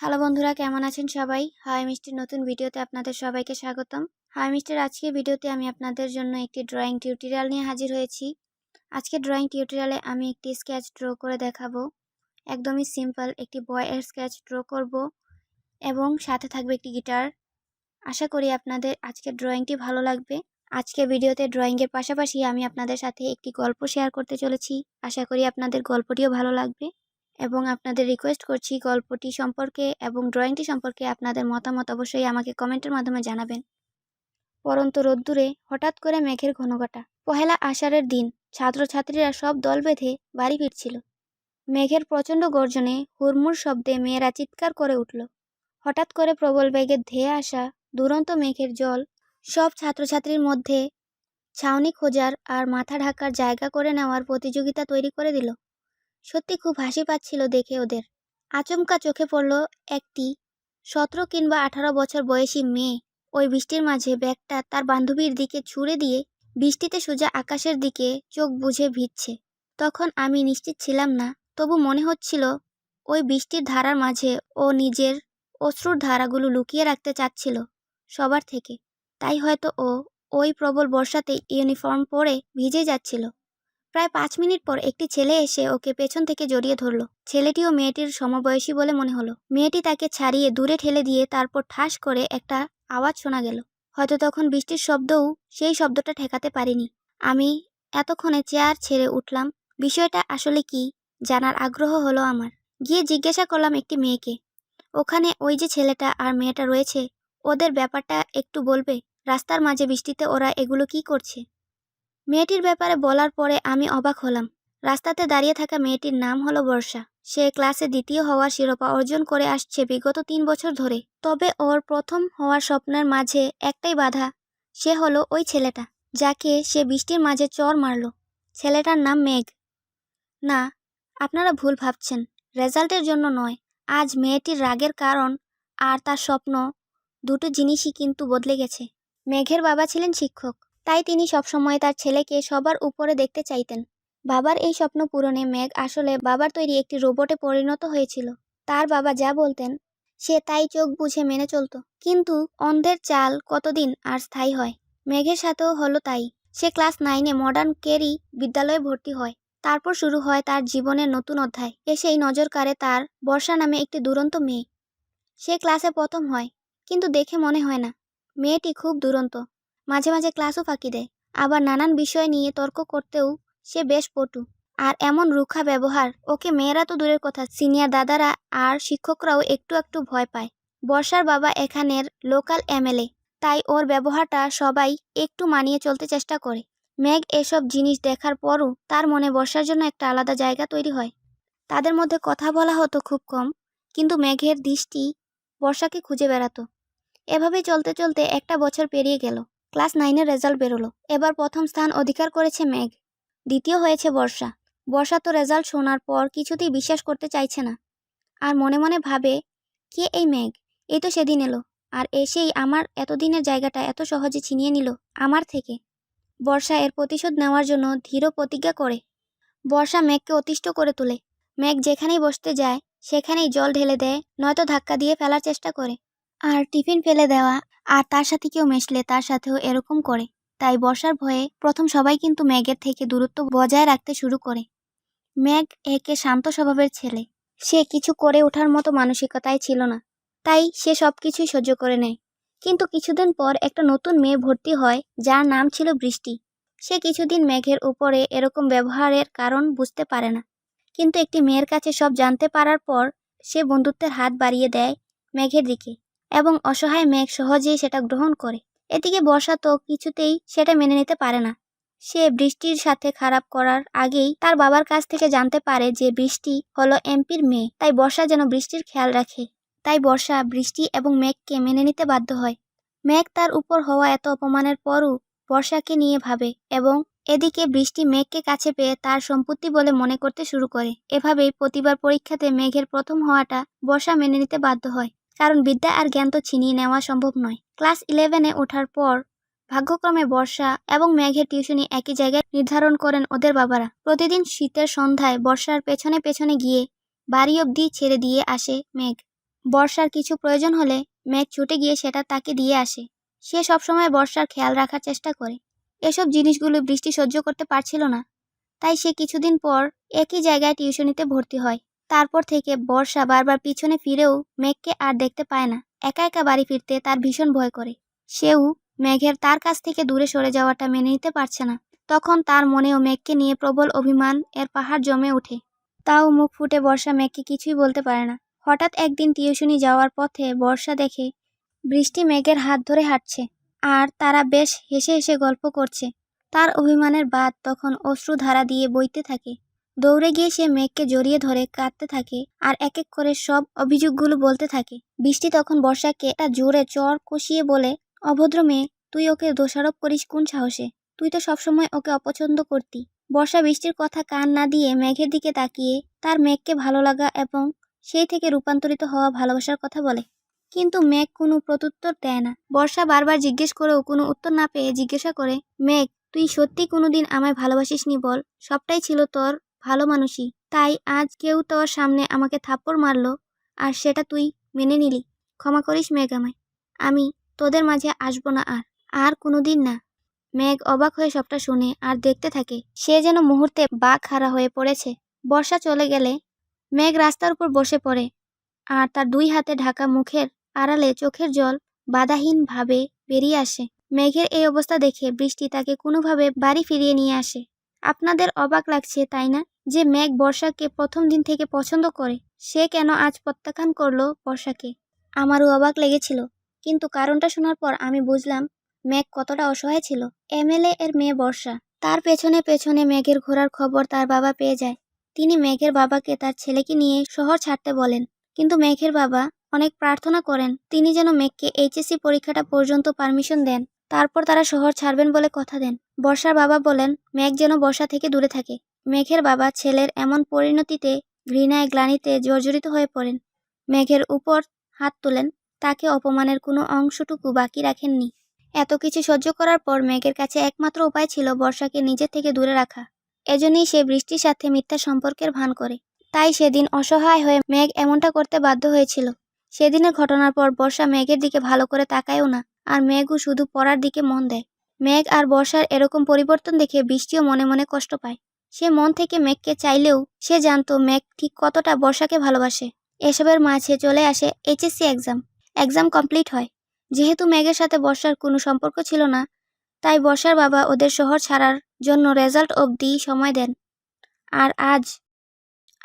Hello বন্ধুরা, কেমন আছেন সবাই? হাওয়াই মিষ্টির নতুন ভিডিওতে আপনাদের সবাইকে স্বাগতম। হাওয়াই মিষ্টির আজকের ভিডিওতে আমি আপনাদের জন্য একটি ড্রয়িং টিউটোরিয়াল নিয়ে হাজির হয়েছি। আজকে ড্রয়িং টিউটোরিয়ালে আমি একটি স্কেচ ড্র করে দেখাবো। একদমই সিম্পল একটি বয়ের স্কেচ ড্র করব এবং সাথে থাকবে একটি গিটার। আশা করি আপনাদের আজকের ড্রয়িংটি ভালো লাগবে। আজকে ভিডিওতে ড্রয়িংয়ের পাশাপাশি আমি আপনাদের সাথে একটি গল্প শেয়ার করতে চলেছি। আশা করি আপনাদের গল্পটিও ভালো লাগবে এবং আপনাদের রিকোয়েস্ট করছি গল্পটি সম্পর্কে এবং ড্রয়িংটি সম্পর্কে আপনাদের মতামত অবশ্যই আমাকে কমেন্টের মাধ্যমে জানাবেন। পরন্ত রোদ্দুরে হঠাৎ করে মেঘের ঘনঘটা। পহেলা আষাঢ়ের দিন ছাত্রছাত্রীরা সব দল বেঁধে বাড়ি ফিরছিল। মেঘের প্রচণ্ড গর্জনে হুড়মুড় শব্দে মেয়েরা চিৎকার করে উঠল। হঠাৎ করে প্রবল বেগে ধেয়ে আসা দুরন্ত মেঘের জল সব ছাত্রছাত্রীর মধ্যে ছাউনি খোঁজার আর মাথা ঢাকার জায়গা করে নেওয়ার প্রতিযোগিতা তৈরি করে দিল। সত্যি খুব হাসি পাচ্ছিল দেখে ওদের। আচমকা চোখে পড়ল একটি 17 কিংবা 18 বছর বয়সী মেয়ে ওই বৃষ্টির মাঝে ব্যাগটা তার বান্ধবীর দিকে ছুঁড়ে দিয়ে বৃষ্টিতে সোজা আকাশের দিকে চোখ বুজে ভিজছে। তখন আমি নিশ্চিত ছিলাম না, তবু মনে হচ্ছিল ওই বৃষ্টির ধারার মাঝে ও নিজের অশ্রুর ধারাগুলো লুকিয়ে রাখতে চাচ্ছিল সবার থেকে। তাই হয়তো ও ওই প্রবল বর্ষাতে ইউনিফর্ম পরে ভিজে যাচ্ছিল। প্রায় 5 মিনিট পর একটি ছেলে এসে ওকে পেছন থেকে জড়িয়ে ধরল। ছেলেটিও মেয়েটির সমবয়সী বলে মনে হলো। মেয়েটি তাকে ছাড়িয়ে দূরে ঠেলে দিয়ে তারপর ঠাস করে একটা আওয়াজ শোনা গেল। হয়তো তখন বৃষ্টির শব্দও সেই শব্দটা ঠেকাতে পারিনি। আমি এতক্ষণে চেয়ার ছেড়ে উঠলাম। বিষয়টা আসলে কি জানার আগ্রহ হলো আমার। গিয়ে জিজ্ঞাসা করলাম একটি মেয়েকে, ওখানে ওই যে ছেলেটা আর মেয়েটা রয়েছে, ওদের ব্যাপারটা একটু বলবে? রাস্তার মাঝে বৃষ্টিতে ওরা এগুলো কি করছে? মেয়েটির ব্যাপারে বলার পরে আমি অবাক হলাম। রাস্তাতে দাঁড়িয়ে থাকা মেয়েটির নাম হলো বর্ষা। সে ক্লাসে দ্বিতীয় হওয়ার শিরোপা অর্জন করে আসছে বিগত 3 বছর ধরে। তবে ওর প্রথম হওয়ার স্বপ্নের মাঝে একটাই বাধা, সে হলো ওই ছেলেটা যাকে সে বৃষ্টির মাঝে চড় মারল। ছেলেটার নাম মেঘ। না, আপনারা ভুল ভাবছেন, রেজাল্টের জন্য নয়। আজ মেয়েটির রাগের কারণ আর তার স্বপ্ন দুটো জিনিসই কিন্তু বদলে গেছে। মেঘের বাবা ছিলেন শিক্ষক, তাই তিনি সবসময় তার ছেলেকে সবার উপরে দেখতে চাইতেন। বাবার এই স্বপ্ন পূরণে মেঘ আসলে বাবার তৈরি একটি রোবটে পরিণত হয়েছিল। তার বাবা যা বলতেন সে তাই চোখ বুঝে মেনে চলত। কিন্তু অন্ধের চাল কতদিন আর স্থায়ী হয়? মেঘের সাথেও হলো তাই। সে ক্লাস 9-এ মডার্ন কেরি বিদ্যালয়ে ভর্তি হয়। তারপর শুরু হয় তার জীবনের নতুন অধ্যায়। এসেই নজর কাড়ে তার বর্ষা নামে একটি দুরন্ত মেয়ে। সে ক্লাসে প্রথম হয়, কিন্তু দেখে মনে হয় না। মেয়েটি খুব দুরন্ত, মাঝে মাঝে ক্লাসও ফাঁকি দেয়। আবার নানান বিষয় নিয়ে তর্ক করতেও সে বেশ পটু। আর এমন রুখা ব্যবহার, ওকে মেয়েরা তো দূরের কথা, সিনিয়র দাদারা আর শিক্ষকরাও একটু একটু ভয় পায়। বর্ষার বাবা এখানের লোকাল এমএলএ, তাই ওর ব্যবহারটা সবাই একটু মানিয়ে চলতে চেষ্টা করে। মেঘ এসব জিনিস দেখার পরও তার মনে বর্ষার জন্য একটা আলাদা জায়গা তৈরি হয়। তাদের মধ্যে কথা বলা হতো খুব কম, কিন্তু মেঘের দৃষ্টি বর্ষাকে খুঁজে বেড়াতো। এভাবেই চলতে চলতে একটা বছর পেরিয়ে গেল। ক্লাস 9-এর রেজাল্ট বেরোলো। এবার প্রথম স্থান অধিকার করেছে মেঘ, দ্বিতীয় হয়েছে বর্ষা। বর্ষা তো রেজাল্ট শোনার পর কিছুতেই বিশ্বাস করতে চাইছে না, আর মনে মনে ভাবে, কে এই মেঘ? এই তো সেদিন এলো, আর এসেই আমার এতদিনের জায়গাটা এত সহজে ছিনিয়ে নিল আমার থেকে। বর্ষা এর প্রতিশোধ নেওয়ার জন্য দৃঢ় প্রতিজ্ঞা করে। বর্ষা মেঘকে অতিষ্ঠ করে তোলে। মেঘ যেখানেই বসতে যায় সেখানেই জল ঢেলে দেয়, নয়তো ধাক্কা দিয়ে ফেলার চেষ্টা করে। আর টিফিন ফেলে দেওয়া, আর তার সাথে কেউ মেশলে তার সাথেও এরকম করে। তাই বর্ষার ভয়ে প্রথম সবাই কিন্তু মেঘের থেকে দূরত্ব বজায় রাখতে শুরু করে। মেঘ একে শান্ত স্বভাবের ছেলে। সে কিছু করে ওঠার মতো মানসিকতায় ছিল না, তাই সে সব কিছুই সহ্য করে নেয়। কিন্তু কিছুদিন পর একটা নতুন মেয়ে ভর্তি হয়, যার নাম ছিল বৃষ্টি। সে কিছুদিন মেঘের উপরে এরকম ব্যবহারের কারণ বুঝতে পারে না, কিন্তু একটি মেয়ের কাছে সব জানতে পারার পর সে বন্ধুত্বের হাত বাড়িয়ে দেয় মেঘের দিকে, এবং অসহায় মেঘ সহজেই সেটা গ্রহণ করে। এদিকে বর্ষা তো কিছুতেই সেটা মেনে নিতে পারে না। সে বৃষ্টির সাথে খারাপ করার আগেই তার বাবার কাছ থেকে জানতে পারে যে বৃষ্টি হলো এমপির মেয়ে, তাই বর্ষা যেন বৃষ্টির খেয়াল রাখে। তাই বর্ষা বৃষ্টি এবং মেঘকে মেনে নিতে বাধ্য হয়। মেঘ তার উপর হওয়া এত অপমানের পরও বর্ষাকে নিয়ে ভাবে, এবং এদিকে বৃষ্টি মেঘকে কাছে পেয়ে তার সম্পত্তি বলে মনে করতে শুরু করে। এভাবেই প্রতিবার পরীক্ষাতে মেঘের প্রথম হওয়াটা বর্ষা মেনে নিতে বাধ্য হয়, কারণ বিদ্যা আর জ্ঞান তো ছিনিয়ে নেওয়া সম্ভব নয়। ক্লাস 11-এ ওঠার পর ভাগ্যক্রমে বর্ষা এবং মেঘের টিউশনি একই জায়গায় নির্ধারণ করেন ওদের বাবারা। প্রতিদিন শীতের সন্ধ্যায় বর্ষার পেছনে পেছনে গিয়ে বাড়ি অবধি ছেড়ে দিয়ে আসে মেঘ। বর্ষার কিছু প্রয়োজন হলে মেঘ ছুটে গিয়ে সেটা তাকে দিয়ে আসে। সে সবসময় বর্ষার খেয়াল রাখার চেষ্টা করে। এসব জিনিসগুলো বৃষ্টি সহ্য করতে পারছিল না, তাই সে কিছুদিন পর একই জায়গায় টিউশনিতে ভর্তি হয়। তারপর থেকে বর্ষা বারবার পিছনে ফিরেও মেঘকে আর দেখতে পায় না। একা একা বাড়ি ফিরতে তার ভীষণ ভয় করে। সেও মেঘের তার কাছ থেকে দূরে সরে যাওয়াটা মেনে নিতে পারছে না। তখন তার মনেও মেঘকে নিয়ে প্রবল অভিমান এর পাহাড় জমে ওঠে। তাও মুখ ফুটে বর্ষা মেঘকে কিছুই বলতে পারে না। হঠাৎ একদিন টিউশনি যাওয়ার পথে বর্ষা দেখে বৃষ্টি মেঘের হাত ধরে হাঁটছে, আর তারা বেশ হেসে হেসে গল্প করছে। তার অভিমানের বাঁধ তখন অশ্রুধারা দিয়ে বইতে থাকে। দৌড়ে গিয়ে সে মেঘকে জড়িয়ে ধরে কাঁদতে থাকে আর এক এক করে সব অভিযোগগুলো বলতে থাকে। বৃষ্টি তখন বর্ষাকে একটা জোরে চড় কষিয়ে বলে, অভদ্র মেয়ে, তুই ওকে দোষারোপ করিস কোন সাহসে? তুই তো সবসময় ওকে অপছন্দ করতি। বর্ষা বৃষ্টির কথা কান না দিয়ে মেঘের দিকে তাকিয়ে তার মেঘকে ভালো লাগা এবং সেই থেকে রূপান্তরিত হওয়া ভালোবাসার কথা বলে। কিন্তু মেঘ কোনো প্রত্যুত্তর দেয় না। বর্ষা বারবার জিজ্ঞেস করেও কোনো উত্তর না পেয়ে জিজ্ঞাসা করে, মেঘ, তুই সত্যি কোনোদিন আমায় ভালোবাসিসনি বল? সবটাই ছিল তোর ভালো মানুষই, তাই আজ কেউ তোর সামনে আমাকে থাপ্পড় মারলো আর সেটা তুই মেনে নিলি। ক্ষমা করিস মেঘ আমায়। আমি তোদের মাঝে আসবো না আর কোনোদিন না। মেঘ অবাক হয়ে সবটা শুনে আর দেখতে থাকে। সে যেন মুহূর্তে বাক হারা হয়ে পড়েছে। বর্ষা চলে গেলে মেঘ রাস্তার উপর বসে পড়ে আর তার দুই হাতে ঢাকা মুখের আড়ালে চোখের জল বাধাহীনভাবে বেরিয়ে আসে। মেঘের এই অবস্থা দেখে বৃষ্টি তাকে কোনোভাবে বাড়ি ফিরিয়ে নিয়ে আসে। আপনাদের অবাক লাগছে তাই না, যে মেঘ বর্ষাকে প্রথম দিন থেকে পছন্দ করে, সে কেন আজ প্রত্যাখ্যান করলো বর্ষাকে? আমারও অবাক লেগেছিল, কিন্তু কারণটা শোনার পর আমি বুঝলাম মেঘ কতটা অসহায় ছিল। এমএলএ এর মেয়ে বর্ষা, তার পেছনে পেছনে মেঘের ঘোরার খবর তার বাবা পেয়ে যায়। তিনি মেঘের বাবাকে তার ছেলেকে নিয়ে শহর ছাড়তে বলেন, কিন্তু মেঘের বাবা অনেক প্রার্থনা করেন তিনি যেন মেঘকে এইচএসসি পরীক্ষাটা পর্যন্ত পারমিশন দেন, তারপর তারা শহর ছাড়বেন বলে কথা দেন। বর্ষার বাবা বলেন মেঘ যেন বর্ষা থেকে দূরে থাকে। মেঘের বাবা ছেলের এমন পরিণতিতে ঘৃণায় গ্লানিতে জর্জরিত হয়ে পড়েন। মেঘের উপর হাত তোলেন, তাকে অপমানের কোনো অংশটুকু বাকি রাখেননি। এত কিছু সহ্য করার পর মেঘের কাছে একমাত্র উপায় ছিল বর্ষাকে নিজের থেকে দূরে রাখা। এজন্যই সে বৃষ্টির সাথে মিথ্যা সম্পর্কের ভান করে। তাই সেদিন অসহায় হয়ে মেঘ এমনটা করতে বাধ্য হয়েছিল। সেদিনের ঘটনার পর বর্ষা মেঘের দিকে ভালো করে তাকায়ও না, আর মেঘও শুধু পড়ার দিকে মন দেয়। মেঘ আর বর্ষার এরকম পরিবর্তন দেখে বৃষ্টিও মনে মনে কষ্ট পায়। সে মন থেকে মেঘকে চাইলেও সে জানতো মেঘ ঠিক কতটা বর্ষাকে ভালোবাসে। এসবের মাঝে চলে আসে এইচএসসি এক্সাম কমপ্লিট হয়। যেহেতু মেঘের সাথে বর্ষার কোনো সম্পর্ক ছিল না, তাই বর্ষার বাবা ওদের শহর ছাড়ার জন্য রেজাল্ট অবধি সময় দেন। আর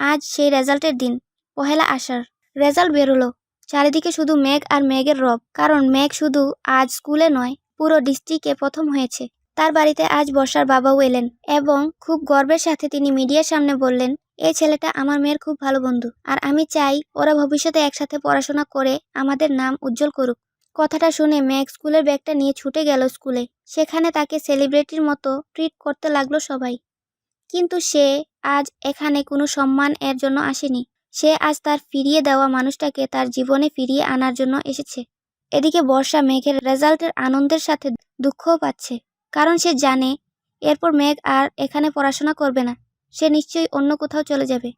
আজ সেই রেজাল্টের দিন, পহেলা আষাঢ়। রেজাল্ট বেরোলো। চারিদিকে শুধু মেঘ আর মেঘের রব, কারণ মেঘ শুধু আজ স্কুলে নয়, পুরো ডিস্ট্রিক্টে প্রথম হয়েছে। তার বাড়িতে আজ বর্ষার বাবাও এলেন এবং খুব গর্বের সাথে তিনি মিডিয়ার সামনে বললেন, এই ছেলেটা আমার মেয়ের খুব ভালো বন্ধু, আর আমি চাই ওরা ভবিষ্যতে একসাথে পড়াশোনা করে আমাদের নাম উজ্জ্বল করুক। কথাটা শুনে মেঘ স্কুলের ব্যাগটা নিয়ে ছুটে গেল স্কুলে। সেখানে তাকে সেলিব্রিটির মতো ট্রিট করতে লাগলো সবাই। কিন্তু সে আজ এখানে কোনো সম্মান এর জন্য আসেনি। সে আজ তার ফিরিয়ে দেওয়া মানুষটাকে তার জীবনে ফিরিয়ে আনার জন্য এসেছে। এদিকে বর্ষা মেঘের রেজাল্টের আনন্দের সাথে দুঃখও পাচ্ছে, কারণ সে জানে এরপর মেঘ আর এখানে পড়াশোনা করবে না, সে নিশ্চয়ই অন্য কোথাও চলে যাবে।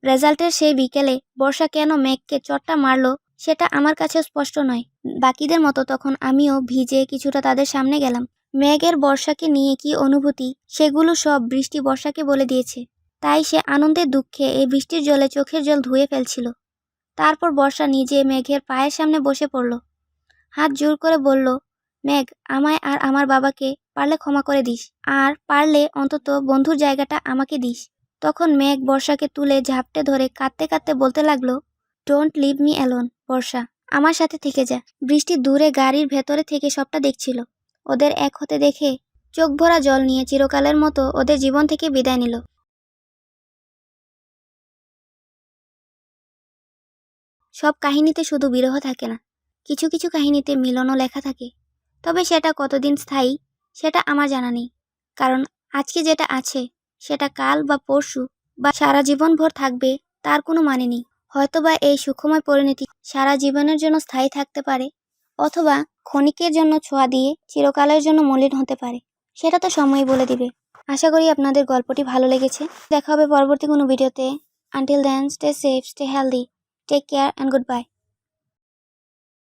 রেজাল্টের সেই বিকেলে বর্ষা কেন মেঘকে চড়টা মারলো সেটা আমার কাছেও স্পষ্ট নয়। বাকিদের মতো তখন আমিও ভিজে কিছুটা তাদের সামনে গেলাম। মেঘের বর্ষাকে নিয়ে কি অনুভূতি সেগুলো সব বৃষ্টি বর্ষাকে বলে দিয়েছে। তাই সে আনন্দের দুঃখে এই বৃষ্টির জলে চোখের জল ধুয়ে ফেলছিল। তারপর বর্ষা নিজে মেঘের পায়ের সামনে বসে পড়ল, হাত জোর করে বলল, মেঘ, আমায় আর আমার বাবাকে পারলে ক্ষমা করে দিস, আর পারলে অন্তত বন্ধুর জায়গাটা আমাকে দিস। তখন মেঘ বর্ষাকে তুলে ঝাপটে ধরে কাঁদতে কাঁদতে বলতে লাগলো, ডোন্ট লিভ মি অ্যালোন বর্ষা, আমার সাথে থেকে যা। বৃষ্টি দূরে গাড়ির ভেতরে থেকে সবটা দেখছিল। ওদের এক হতে দেখে চোখ ভরা জল নিয়ে চিরকালের মতো ওদের জীবন থেকে বিদায় নিল। সব কাহিনীতে শুধু বিরহ থাকে না, কিছু কিছু কাহিনীতে মিলনও লেখা থাকে। তবে সেটা কতদিন স্থায়ী সেটা আমার জানা নেই, কারণ আজকে যেটা আছে সেটা কাল বা পরশু বা সারা জীবনভর থাকবে তার কোনো মানে নেই। হয়তোবা এই সুখময় পরিণতি সারা জীবনের জন্য স্থায়ী থাকতে পারে, অথবা ক্ষণিকের জন্য ছোঁয়া দিয়ে চিরকালের জন্য মলিন হতে পারে। সেটা তো সময়ই বলে দিবে। আশা করি আপনাদের গল্পটি ভালো লেগেছে। দেখা হবে পরবর্তী কোনো ভিডিওতে। Until then, stay safe, stay healthy, take care and good by.